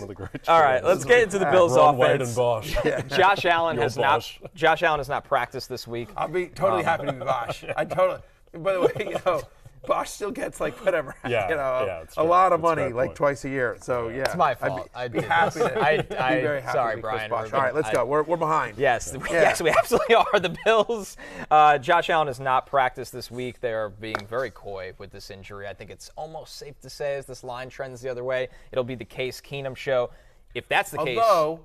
What a great choice. All right, let's get into the Bills' Ron Wade offense. and Bosch. Josh Allen has not practiced this week. I'll be totally happy to be Bosch. By the way, Bosch still gets like whatever, a lot of money like twice a year. So yeah, it's my fault. I'd be happy to. Be very happy sorry, to be Brian. Bosch. All right, let's go. We're behind. Yes, yes, we absolutely are. The Bills. Josh Allen has not practiced this week. They are being very coy with this injury. I think it's almost safe to say, as this line trends the other way, it'll be the Case Keenum show. If that's the case. Although,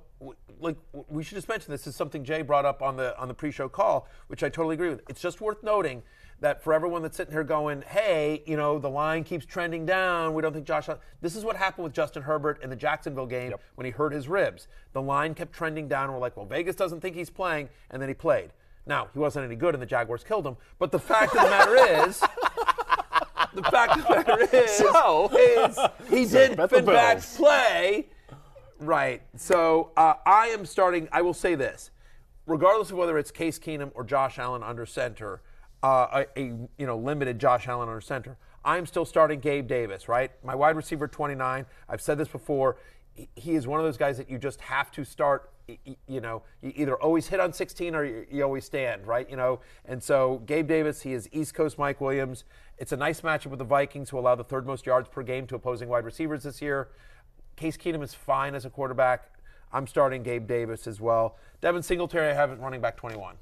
like, we should just mention this is something Jay brought up on the pre-show call, which I totally agree with. It's just worth noting that for everyone that's sitting here going, hey, the line keeps trending down. We don't think Josh Allen. This is what happened with Justin Herbert in the Jacksonville game when he hurt his ribs. The line kept trending down, and we're like, well, Vegas doesn't think he's playing, and then he played. Now, he wasn't any good, and the Jaguars killed him. But the fact of the matter is, he did, in fact, play. Right. So I am starting. I will say this, regardless of whether it's Case Keenum or Josh Allen under center, limited Josh Allen under center, I'm still starting Gabe Davis. Right, my wide receiver 29. I've said this before. He is one of those guys that you just have to start. You either always hit on 16 or you always stand. Right. And so Gabe Davis, he is East Coast Mike Williams. It's a nice matchup with the Vikings, who allow the third most yards per game to opposing wide receivers this year. Case Keenum is fine as a quarterback. I'm starting Gabe Davis as well. Devin Singletary, I have it running back 21.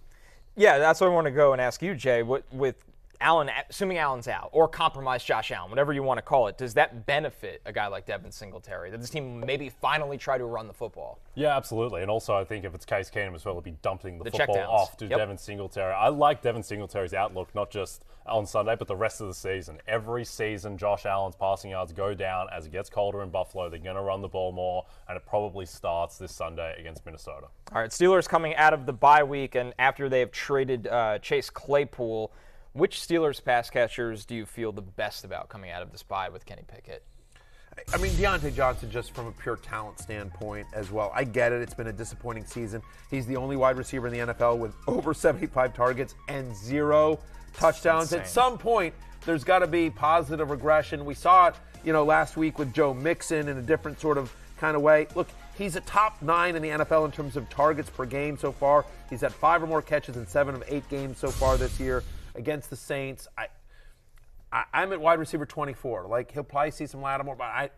Yeah, that's what I want to go and ask you, Jay. With Allen, assuming Allen's out, or compromise Josh Allen, whatever you want to call it, does that benefit a guy like Devin Singletary, that this team maybe finally try to run the football? Yeah, absolutely. And also I think if it's Case Keenum as well, it'll be dumping the football off to Devin Singletary. I like Devin Singletary's outlook, not just on Sunday, but the rest of the season. Every season, Josh Allen's passing yards go down as it gets colder in Buffalo. They're going to run the ball more, and it probably starts this Sunday against Minnesota. All right, Steelers coming out of the bye week, and after they have traded Chase Claypool, which Steelers pass catchers do you feel the best about coming out of this bye with Kenny Pickett? I mean, Deontay Johnson, just from a pure talent standpoint as well. I get it. It's been a disappointing season. He's the only wide receiver in the NFL with over 75 targets and 0 touchdowns. At some point, there's got to be positive regression. We saw it, last week with Joe Mixon in a different sort of kind of way. Look, he's a top 9 in the NFL in terms of targets per game so far. He's had 5 or more catches in 7 of 8 games so far this year against the Saints. I'm at wide receiver 24. Like, he'll probably see some Lattimore, but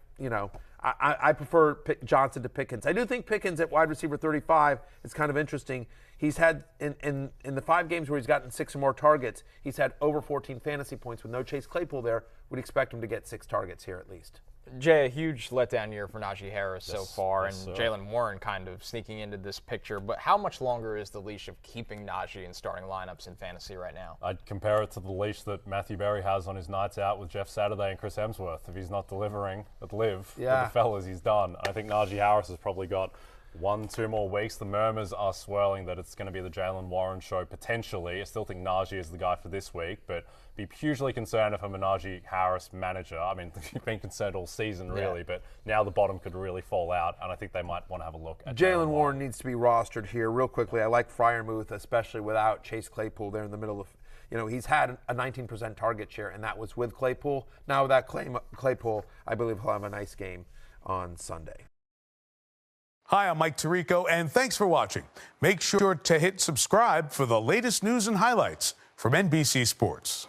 I prefer Johnson to Pickens. I do think Pickens at wide receiver 35 is kind of interesting. He's had, in the 5 games where he's gotten 6 or more targets, he's had over 14 fantasy points. With no Chase Claypool there, we'd expect him to get 6 targets here at least. Jay, a huge letdown year for Najee Harris so far, and Jalen Warren kind of sneaking into this picture. But how much longer is the leash of keeping Najee in starting lineups in fantasy right now? I'd compare it to the leash that Matthew Berry has on his nights out with Jeff Saturday and Chris Hemsworth. If he's not delivering at Live with the fellas, he's done. I think Najee Harris has probably got 1-2 more weeks. The murmurs are swirling that it's going to be the Jalen Warren show potentially. I still think Najee is the guy for this week, but be hugely concerned if I'm a Najee Harris manager. I mean, you've been concerned all season, really, but now the bottom could really fall out, and I think they might want to have a look at Jalen Warren needs to be rostered here real quickly. I like Freiermuth, especially without Chase Claypool there in the middle of, he's had a 19% target share, and that was with Claypool. Now without Claypool, I believe he'll have a nice game on Sunday. Hi, I'm Mike Tirico, and thanks for watching. Make sure to hit subscribe for the latest news and highlights from NBC Sports.